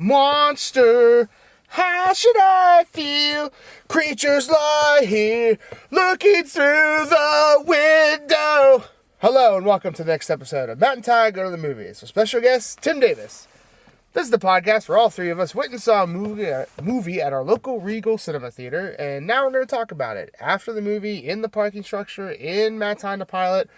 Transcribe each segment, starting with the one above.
Monster, how should I feel? Creatures lie here, looking through the window. Hello and welcome to the next episode of Matt and Ty Go to the Movies with special guest Tim Davis. This is the podcast where all three of us went and saw a movie at our local Regal Cinema Theater, and now we're going to talk about it. After the movie, in the parking structure, in Matt's Time to Pilot,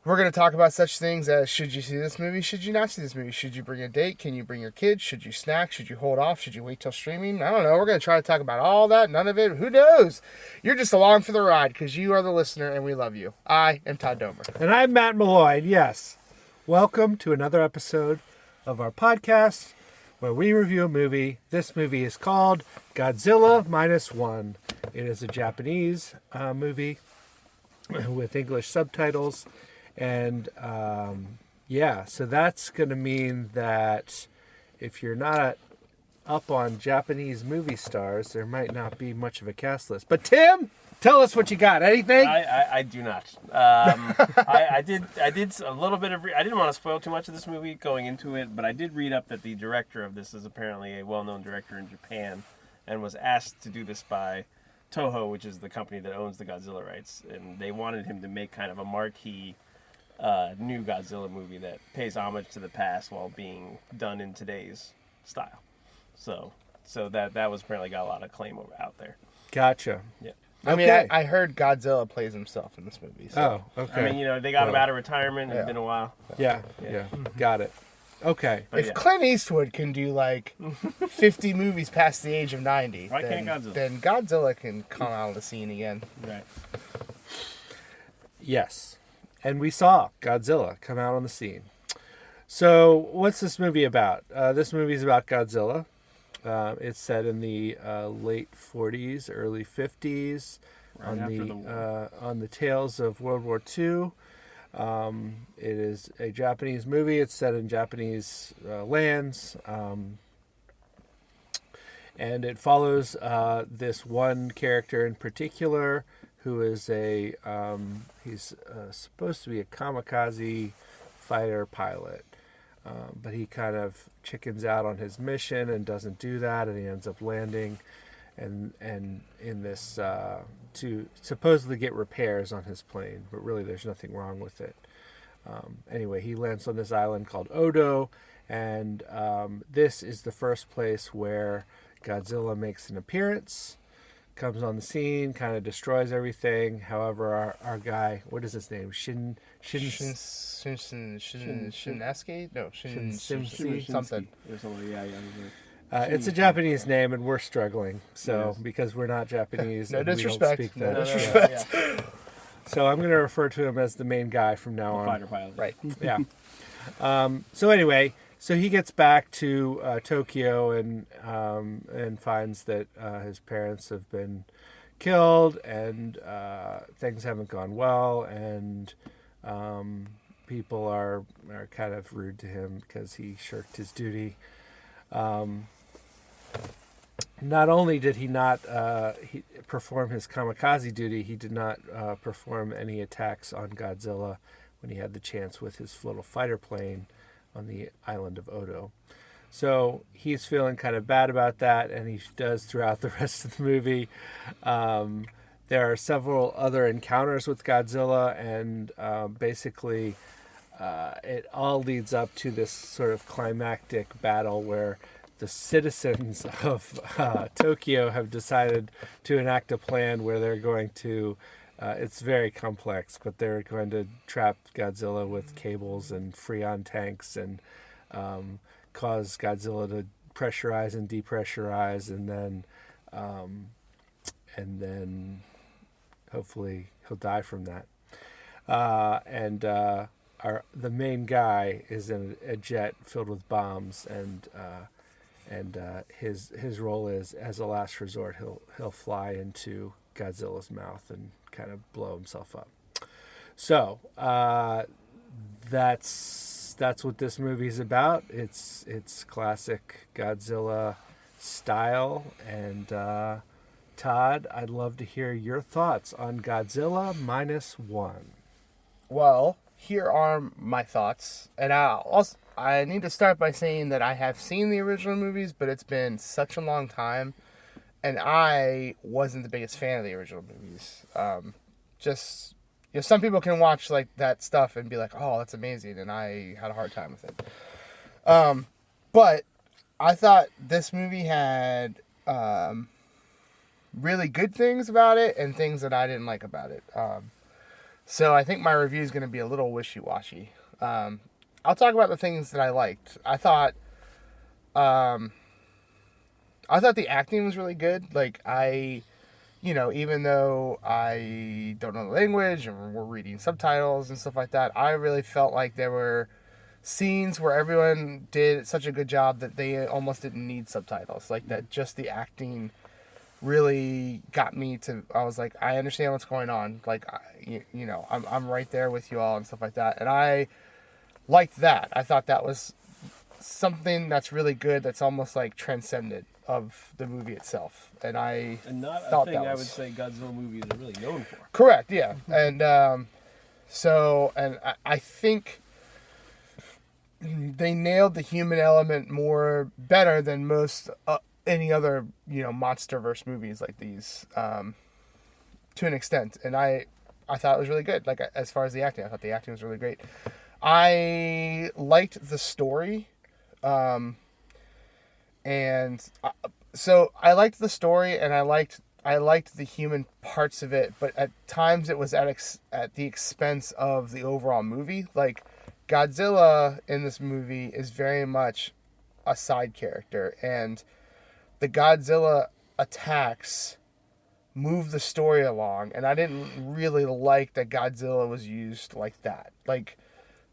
we're going to talk about such things as, should you see this movie? Should you not see this movie? Should you bring a date? Can you bring your kids? Should you snack? Should you hold off? Should you wait till streaming? I don't know. We're going to try to talk about all that. None of it. Who knows? You're just along for the ride because you are the listener and we love you. I am Todd Domer. And I'm Matt Malloy. Yes. Welcome to another episode of our podcast where we review a movie. This movie is called Godzilla Minus One. It is a Japanese movie with English subtitles. And, so that's going to mean that if you're not up on Japanese movie stars, there might not be much of a cast list. But Tim, tell us what you got. Anything? I do not. I did a little bit of... I didn't want to spoil too much of this movie going into it, but I did read up that the director of this is apparently a well-known director in Japan and was asked to do this by Toho, which is the company that owns the Godzilla rights. And they wanted him to make kind of a marquee new Godzilla movie that pays homage to the past while being done in today's style. So that was apparently got a lot of acclaim out there. Gotcha. Yeah. I mean, I heard Godzilla plays himself in this movie. So. Oh, okay. I mean, they got him out of retirement. It's been a while. Yeah. Got it. Okay. But if Clint Eastwood can do like 50 movies past the age of 90, then Godzilla can come out of the scene again. Right. Yes. And we saw Godzilla come out on the scene. So, what's this movie about? This movie is about Godzilla. It's set in the late 40s, early 50s, on the tails of World War II. It is a Japanese movie. It's set in Japanese lands. And it follows this one character in particular who is he's supposed to be a kamikaze fighter pilot. But he kind of chickens out on his mission and doesn't do that, and he ends up landing and in this to supposedly get repairs on his plane, but really there's nothing wrong with it. Anyway, he lands on this island called Odo, and this is the first place where Godzilla makes an appearance, comes on the scene, kind of destroys everything. However, our guy, what is his name? Shinsky? No, Shinsky something. It's a Japanese name, and we're struggling. So because we're not Japanese, no and disrespect. We don't speak No disrespect. Yeah. So I'm going to refer to him as the main guy from now on. Fighter pilot. Right. Yeah. So anyway. So he gets back to Tokyo and finds that his parents have been killed and things haven't gone well, and people are kind of rude to him because he shirked his duty. Not only did he not perform his kamikaze duty, he did not perform any attacks on Godzilla when he had the chance with his little fighter plane on the island of Odo. So he's feeling kind of bad about that, and he does throughout the rest of the movie. There are several other encounters with Godzilla, and basically it all leads up to this sort of climactic battle where the citizens of Tokyo have decided to enact a plan where they're going to it's very complex, but they're going to trap Godzilla with cables and Freon tanks and cause Godzilla to pressurize and depressurize, and then hopefully he'll die from that. The main guy is in a jet filled with bombs, and his role is, as a last resort, he'll fly into Godzilla's mouth and kind of blow himself up. So that's what this movie's about. It's classic Godzilla style. And Todd, I'd love to hear your thoughts on Godzilla Minus One. Well, here are my thoughts, and I need to start by saying that I have seen the original movies, but it's been such a long time, and I wasn't the biggest fan of the original movies. Just, some people can watch like that stuff and be like, "Oh, that's amazing," and I had a hard time with it. But I thought this movie had really good things about it and things that I didn't like about it. So I think my review is going to be a little wishy-washy. I'll talk about the things that I liked. I thought the acting was really good. Like, even though I don't know the language and we're reading subtitles and stuff like that, I really felt like there were scenes where everyone did such a good job that they almost didn't need subtitles. Like, that just the acting really got me to, I was like, I understand what's going on. Like, I'm right there with you all and stuff like that. And I liked that. I thought that was something that's really good, that's almost like transcendent of the movie itself. And not a thing I would say Godzilla movies are really known for. Correct, yeah. And I think they nailed the human element better than most any other monsterverse movies like these, to an extent. And I thought it was really good. Like, as far as the acting, I thought the acting was really great. I liked the story, so I liked the story, and I liked the human parts of it, but at times it was at the expense of the overall movie. Like, Godzilla in this movie is very much a side character, and the Godzilla attacks move the story along, and I didn't really like that Godzilla was used like that. Like,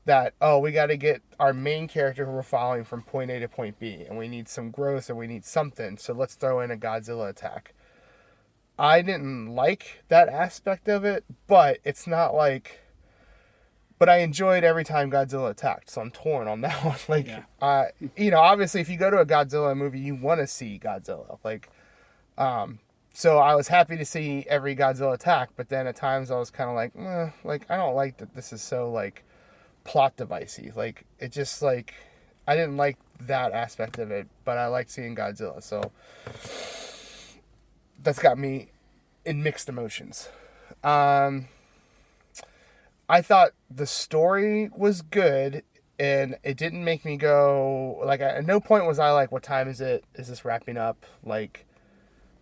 that, we got to get our main character who we're following from point A to point B, and we need some growth, or we need something, so let's throw in a Godzilla attack. I didn't like that aspect of it, but it's not like... But I enjoyed every time Godzilla attacked, so I'm torn on that one. Like, yeah. Obviously, if you go to a Godzilla movie, you want to see Godzilla. Like, so I was happy to see every Godzilla attack, but then at times I was kind of like, I don't like that this is so, like, plot devicey. Like, it just, like, I didn't like that aspect of it, but I liked seeing Godzilla, so that's got me in mixed emotions. I thought the story was good, and it didn't make me go, like, at no point was I like, what time is it? Is this wrapping up? Like,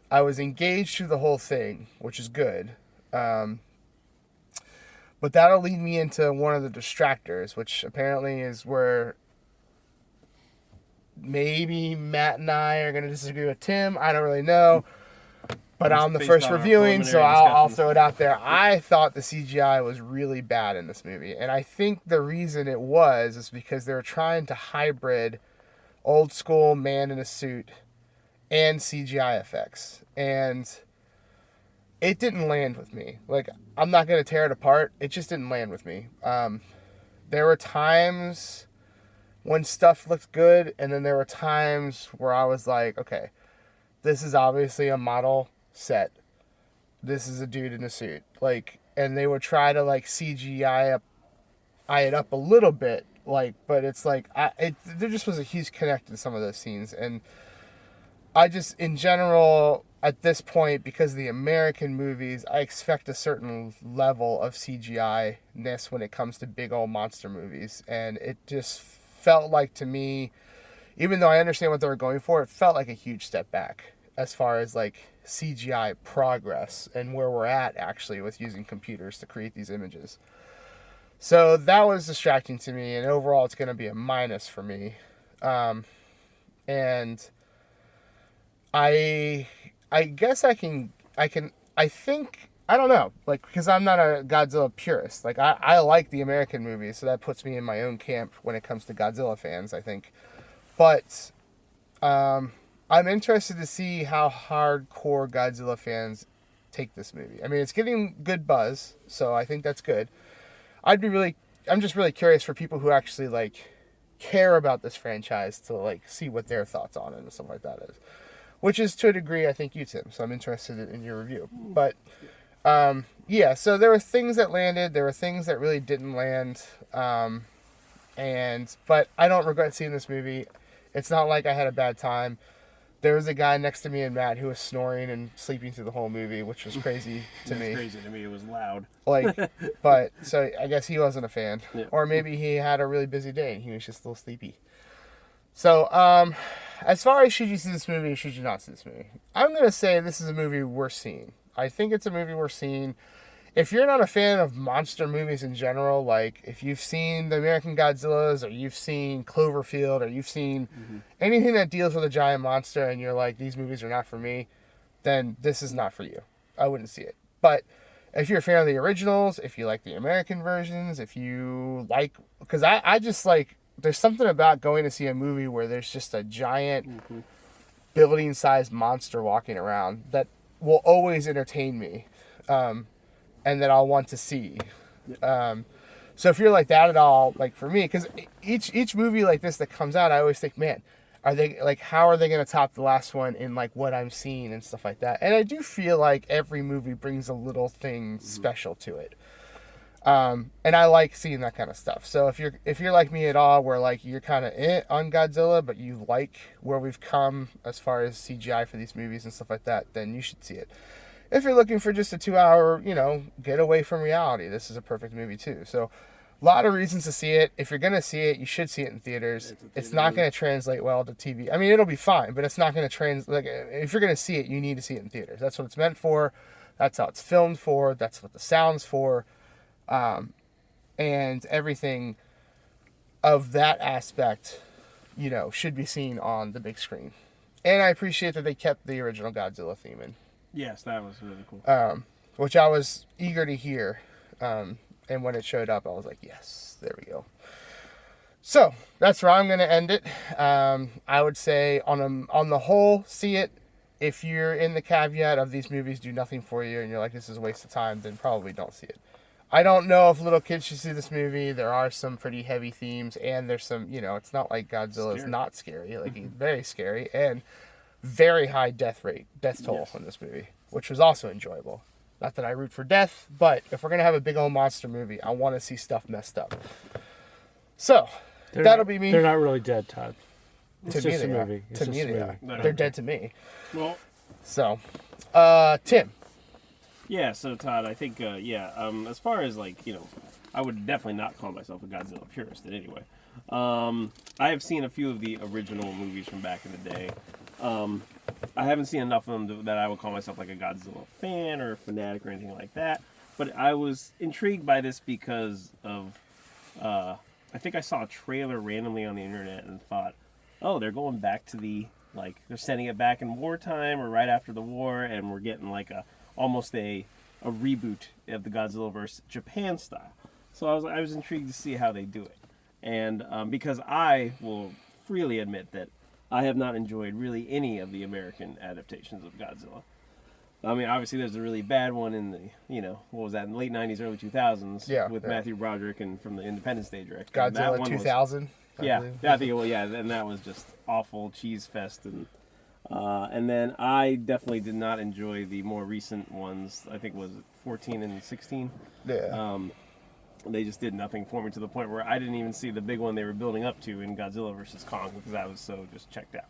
I was engaged through the whole thing, which is good. But that'll lead me into one of the distractors, which apparently is where maybe Matt and I are going to disagree with Tim. I don't really know. But I'm the first reviewing, so I'll throw it out there. I thought the CGI was really bad in this movie. And I think the reason it was is because they were trying to hybrid old school man in a suit and CGI effects. And it didn't land with me. Like, I'm not going to tear it apart. It just didn't land with me. There were times when stuff looked good, and then there were times where I was like, okay, this is obviously a model set. This is a dude in a suit. Like, and they would try to, like, CGI it up a little bit, like, but it's like, there just was a huge connect in some of those scenes. And I just, in general, at this point, because of the American movies, I expect a certain level of CGI-ness when it comes to big old monster movies. And it just felt like, to me, even though I understand what they were going for, it felt like a huge step back as far as, like, CGI progress and where we're at, actually, with using computers to create these images. So that was distracting to me, and overall it's going to be a minus for me. And I guess I think, I don't know, like, because I'm not a Godzilla purist. Like, I like the American movies, so that puts me in my own camp when it comes to Godzilla fans, I think. But I'm interested to see how hardcore Godzilla fans take this movie. I mean, it's getting good buzz, so I think that's good. I'm just really curious for people who actually, like, care about this franchise to, like, see what their thoughts on it and stuff like that is. Which is, to a degree, I think you, Tim. So I'm interested in your review. But, yeah, so there were things that landed. There were things that really didn't land. But I don't regret seeing this movie. It's not like I had a bad time. There was a guy next to me and Matt who was snoring and sleeping through the whole movie, which was crazy to me. Crazy to me. It was loud. But so I guess he wasn't a fan, Yeah. or maybe he had a really busy day and he was just a little sleepy. So, as far as should you see this movie or should you not see this movie, I'm gonna say this is a movie worth seeing. I think it's a movie worth seeing. If you're not a fan of monster movies in general, like if you've seen the American Godzillas or you've seen Cloverfield or you've seen anything that deals with a giant monster and you're like, these movies are not for me, then this is not for you. I wouldn't see it. But if you're a fan of the originals, if you like the American versions, if you like, because I just like, there's something about going to see a movie where there's just a giant building-sized monster walking around that will always entertain me. And that I'll want to see. So if you're like that at all, like for me, because each movie like this that comes out, I always think, man, are they like, how are they going to top the last one in like what I'm seeing and stuff like that? And I do feel like every movie brings a little thing special to it. And I like seeing that kind of stuff. So if you're like me at all, where like you're kind of on Godzilla, but you like where we've come as far as CGI for these movies and stuff like that, then you should see it. If you're looking for just a 2-hour, get away from reality, this is a perfect movie too. So, a lot of reasons to see it. If you're going to see it, you should see it in theaters. It's not going to translate well to TV. I mean, it'll be fine, but it's not going to translate. Like, if you're going to see it, you need to see it in theaters. That's what it's meant for. That's how it's filmed for. That's what the sound's for. And everything of that aspect, should be seen on the big screen. And I appreciate that they kept the original Godzilla theme in. Yes, that was really cool. Which I was eager to hear. And when it showed up, I was like, yes, there we go. So, that's where I'm going to end it. I would say, on the whole, see it. If you're in the caveat of these movies do nothing for you and you're like, this is a waste of time, then probably don't see it. I don't know if little kids should see this movie. There are some pretty heavy themes, and there's some, it's not like Godzilla is not scary. Like, he's very scary, and very high death toll in this movie, which was also enjoyable. Not that I root for death, but if we're going to have a big old monster movie, I want to see stuff messed up. So, that'll be me. They're not really dead, Todd. To me, they are. To me, they are. They're dead to me. Well, so, Tim. Yeah, so Todd, I think, as far as I would definitely not call myself a Godzilla purist in any way. I have seen a few of the original movies from back in the day. I haven't seen enough of them that I would call myself like a Godzilla fan or a fanatic or anything like that. But I was intrigued by this because of, I think I saw a trailer randomly on the internet and thought, oh, they're going back to they're setting it back in wartime or right after the war, and we're getting almost a reboot of the Godzillaverse Japan style. So I was intrigued to see how they do it. And because I will freely admit that I have not enjoyed really any of the American adaptations of Godzilla. I mean, obviously there's a really bad one in the, what was that, in the late 90s, early 2000s with Matthew Broderick and from the Independence Day director. Godzilla 2000. I think and that was just awful cheese fest. And then I definitely did not enjoy the more recent ones. I think it was 14 and 16. Yeah. They just did nothing for me to the point where I didn't even see the big one they were building up to in Godzilla vs. Kong because I was so just checked out.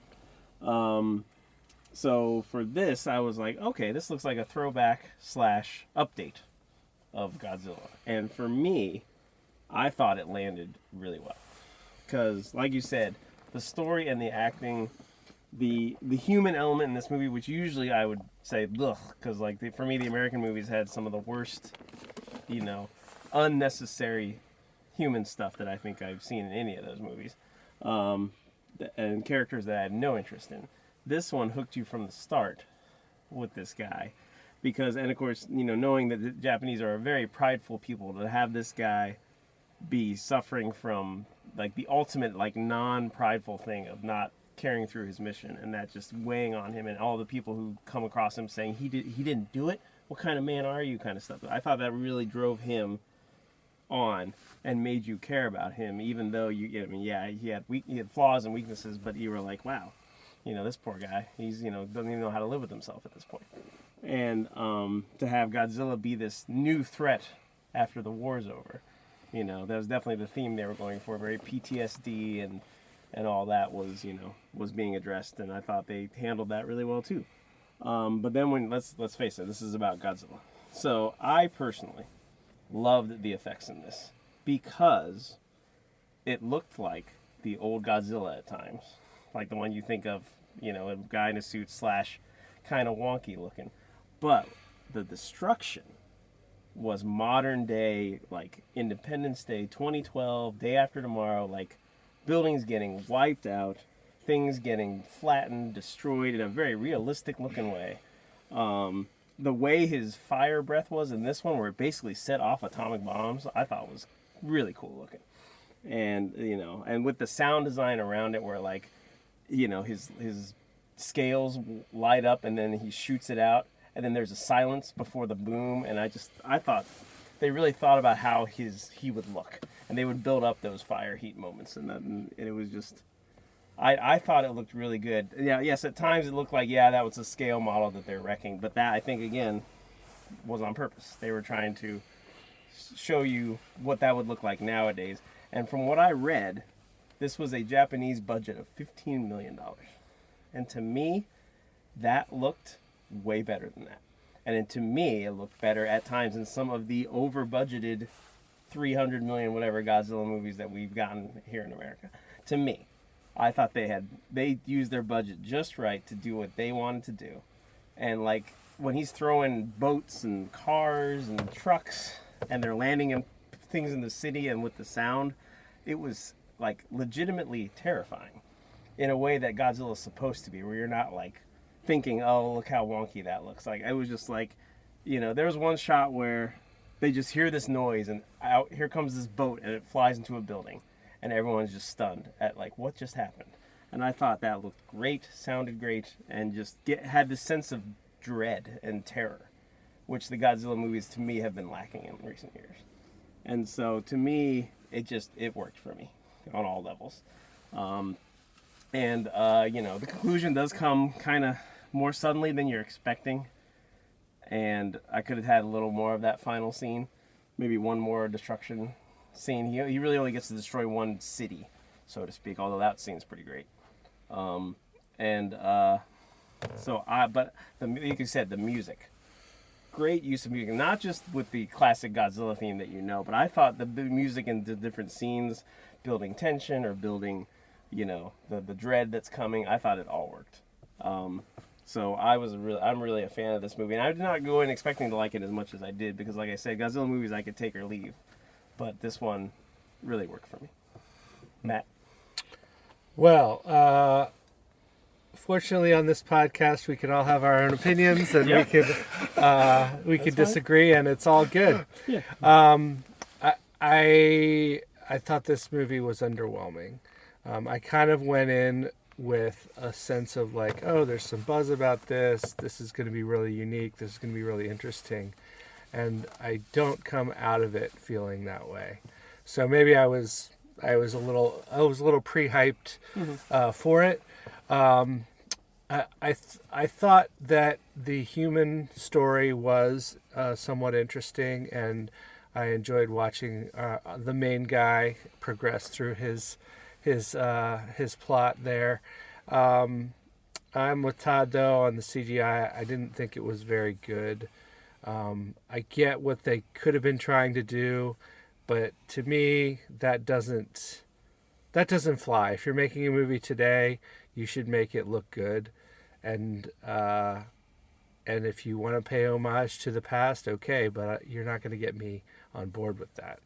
So for this, I was like, okay, this looks like a throwback / update of Godzilla. And for me, I thought it landed really well. Because, like you said, the story and the acting, the human element in this movie, which usually I would say, ugh, because for me, the American movies had some of the worst, unnecessary human stuff that I think I've seen in any of those movies, and characters that I had no interest in. This one hooked you from the start with this guy, and of course, knowing that the Japanese are a very prideful people, to have this guy be suffering from the ultimate non-prideful thing of not carrying through his mission, and that just weighing on him, and all the people who come across him saying he didn't do it. What kind of man are you? Kind of stuff. I thought that really drove him on and made you care about him, even though he had flaws and weaknesses, but you were like, wow, this poor guy, he's doesn't even know how to live with himself at this point. And to have Godzilla be this new threat after the war's over, You know, that was definitely the theme they were going for. Very PTSD and all that was, was being addressed, and I thought they handled that really well too. But then let's face it, this is about Godzilla. So I personally loved the effects in this because it looked like the old Godzilla at times, like the one you think of, a guy in a suit / kind of wonky looking. But the destruction was modern day, like Independence Day 2012, Day After Tomorrow, like buildings getting wiped out, things getting flattened, destroyed in a very realistic looking way. The way his fire breath was in this one, where it basically set off atomic bombs, I thought was really cool looking. And, and with the sound design around it, where like, his scales light up and then he shoots it out, and then there's a silence before the boom, and I thought they really thought about how he would look, and they would build up those fire heat moments, and it was just, I thought it looked really good. Yeah, yes, at times it looked like, that was a scale model that they're wrecking, but that, I think, again, was on purpose. They were trying to show you what that would look like nowadays, and from what I read, this was a Japanese budget of $15 million, and to me, that looked way better than that. And to me, it looked better at times than some of the over-budgeted 300 million whatever Godzilla movies that we've gotten here in America. To me, I thought they used their budget just right to do what they wanted to do. And like when he's throwing boats and cars and trucks and they're landing in things in the city and with the sound, it was like legitimately terrifying in a way that Godzilla's supposed to be, where you're not like thinking, oh, look how wonky that looks. Like, it was just like, there was one shot where they just hear this noise and here comes this boat and it flies into a building and everyone's just stunned at like, what just happened? And I thought that looked great, sounded great, and just had this sense of dread and terror, which the Godzilla movies to me have been lacking in recent years. And so to me, it worked for me on all levels. The conclusion does come kind of more suddenly than you're expecting. And I could have had a little more of that final scene. Maybe one more destruction scene. He really only gets to destroy one city, so to speak, although that scene's pretty great. But like you said, the music. Great use of music, not just with the classic Godzilla theme that but I thought the music in the different scenes, building tension or building, the dread that's coming, I thought it all worked. So I'm really a fan of this movie, and I did not go in expecting to like it as much as I did, because like I said, Godzilla movies I could take or leave, but this one really worked for me. Matt? Well, fortunately on this podcast we can all have our own opinions, and we could disagree, and it's all good. Yeah. I thought this movie was underwhelming. I kind of went in with a sense of like, oh, there's some buzz about this. This is going to be really unique. This is going to be really interesting. And I don't come out of it feeling that way. So maybe I was a little pre-hyped for it. I thought that the human story was somewhat interesting, and I enjoyed watching the main guy progress through his plot there. I'm with Todd though on the CGI. I didn't think it was very good. I get what they could have been trying to do, but to me that doesn't fly. If you're making a movie today, you should make it look good, and if you want to pay homage to the past, okay, but you're not going to get me on board with that.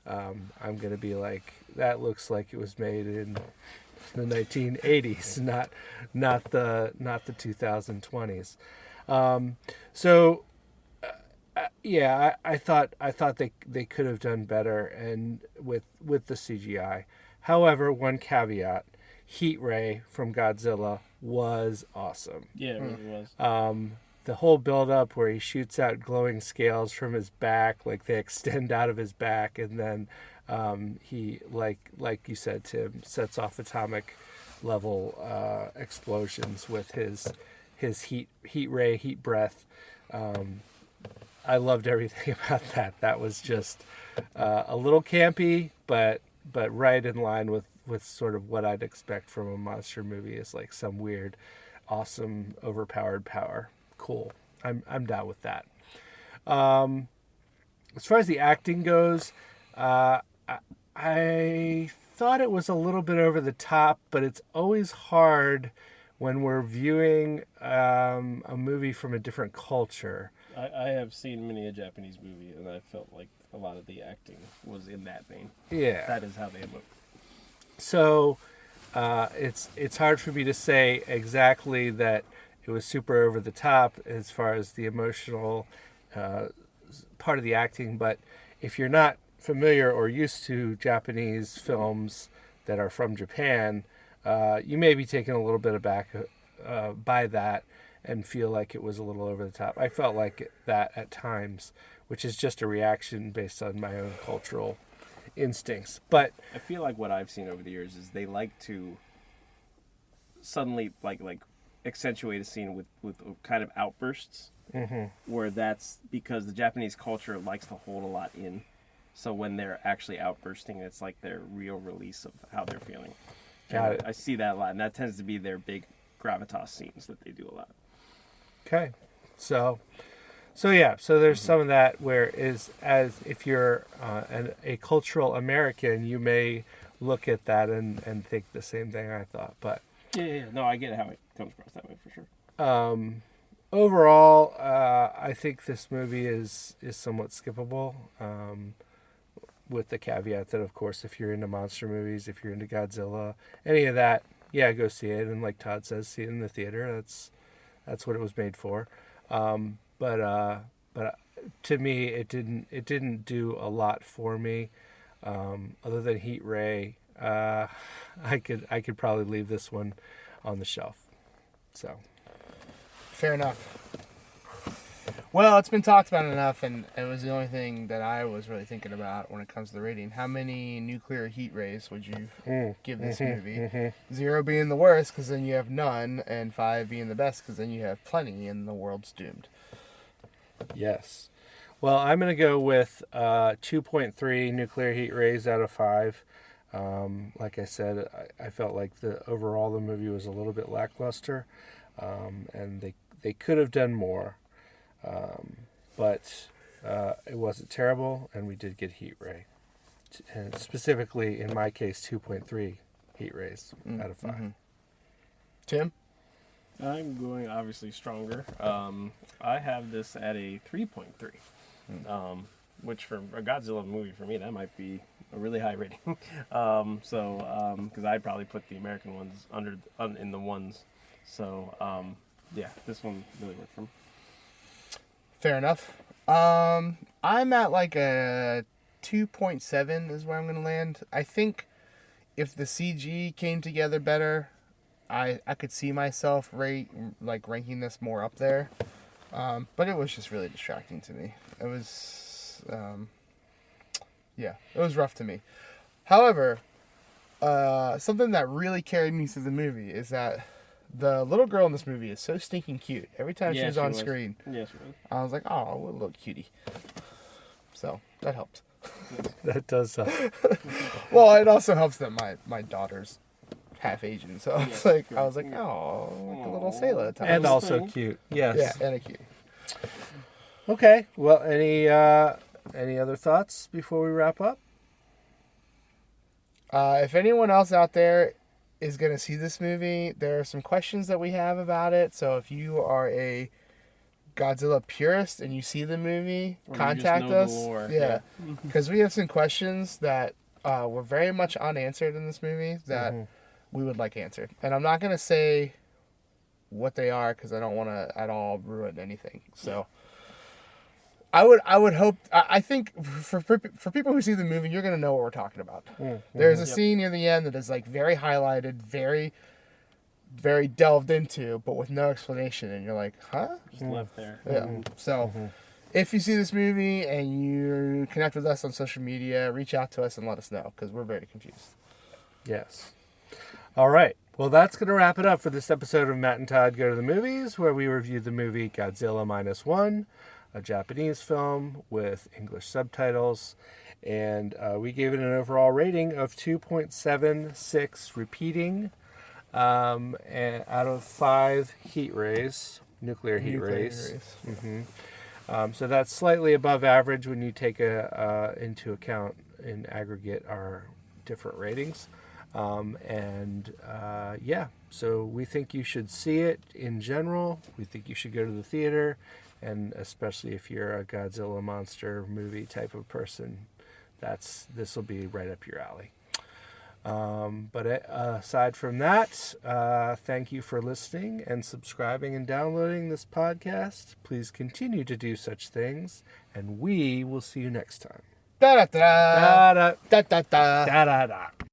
I'm going to be like, that looks like it was made in the 1980s, not the 2020s. I thought they could have done better and with the CGI. However, one caveat: Heat Ray from Godzilla was awesome. Yeah, it really was. The whole build-up where he shoots out glowing scales from his back, like they extend out of his back, and then he, like you said, Tim, sets off atomic level explosions with his heat breath. I loved everything about that. That was just a little campy, but right in line with sort of what I'd expect from a monster movie. Is like some weird, awesome, overpowered power. Cool. I'm down with that. As far as the acting goes, I thought it was a little bit over the top, but it's always hard when we're viewing a movie from a different culture. I have seen many a Japanese movie, and I felt like a lot of the acting was in that vein. Yeah. That is how they look. So it's hard for me to say exactly that it was super over the top as far as the emotional part of the acting, but if you're not familiar or used to Japanese films that are from Japan, you may be taken a little bit aback by that and feel like it was a little over the top. I felt like that at times, which is just a reaction based on my own cultural instincts. But I feel like what I've seen over the years is they like to suddenly like accentuate a scene with kind of outbursts, where that's because the Japanese culture likes to hold a lot in. So when they're actually outbursting, it's like their real release of how they're feeling. Got it. I see that a lot, and that tends to be their big gravitas scenes that they do a lot. okay, so yeah, so there's some of that where is as if you're a cultural American, you may look at that and think the same thing I thought, but Yeah. No, I get how it comes across that way for sure. overall, I think this movie is somewhat skippable. With the caveat that, of course, if you're into monster movies, if you're into Godzilla, any of that, yeah, go see it. And like Todd says, see it in the theater. That's what it was made for. But to me, it didn't do a lot for me. Other than Heat Ray, I could probably leave this one on the shelf. So Fair enough. Well, it's been talked about enough, and it was the only thing that I was really thinking about when it comes to the rating. How many nuclear heat rays would you give this movie? 0 being the worst, because then you have none, and 5 being the best, because then you have plenty, and the world's doomed. yes. Well, I'm going to go with 2.3 nuclear heat rays out of 5. Like I said, I felt like the movie was a little bit lackluster, and they could have done more. But it wasn't terrible, and we did get heat ray. And specifically, in my case, 2.3 heat rays out of 5. Tim? I'm going obviously stronger. I have this at a 3.3, which for a Godzilla movie for me, that might be a really high rating. Because I'd probably put the American ones in the ones. So yeah, this one really worked for me. Fair enough. I'm at like a 2.7 is where I'm going to land. I think if the CG came together better, I could see myself ranking this more up there. But it was just really distracting to me. It was, it was rough to me. However, something that really carried me through the movie is that the little girl in this movie is so stinking cute. Every time she was on screen, Yes, she was. I was like, oh, what a little cutie. So that helped. That does help. Well, it also helps that my daughter's half Asian, so I was like, oh, like a little sailor type. And also cute. Yes. Yeah, and a cutie. Okay. Well, any other thoughts before we wrap up? If anyone else out there is going to see this movie, there are some questions that we have about it. So if you are a Godzilla purist and you see the movie, Or you contact just know us. the lore, Yeah, because we have some questions that were very much unanswered in this movie that we would like answered. And I'm not going to say what they are because I don't want to at all ruin anything. So I would hope. I think for people who see the movie, you're gonna know what we're talking about. There's a scene near the end that is like very highlighted, very, very delved into, but with no explanation, and you're like, huh? Just left there. Yeah. So, if you see this movie and you connect with us on social media, reach out to us and let us know because we're very confused. Yes. All right. Well, that's going to wrap it up for this episode of Matt and Todd Go to the Movies, where we reviewed the movie Godzilla Minus One. a Japanese film with English subtitles. And we gave it an overall rating of 2.76 repeating and out of 5 heat rays, nuclear heat rays. So that's slightly above average when you take into account in aggregate our different ratings. So we think you should see it in general. We think you should go to the theater, and especially if you're a Godzilla monster movie type of person, this will be right up your alley. But aside from that, thank you for listening and subscribing and downloading this podcast. Please continue to do such things, and we will see you next time. Da da da Da da da da da. da da da.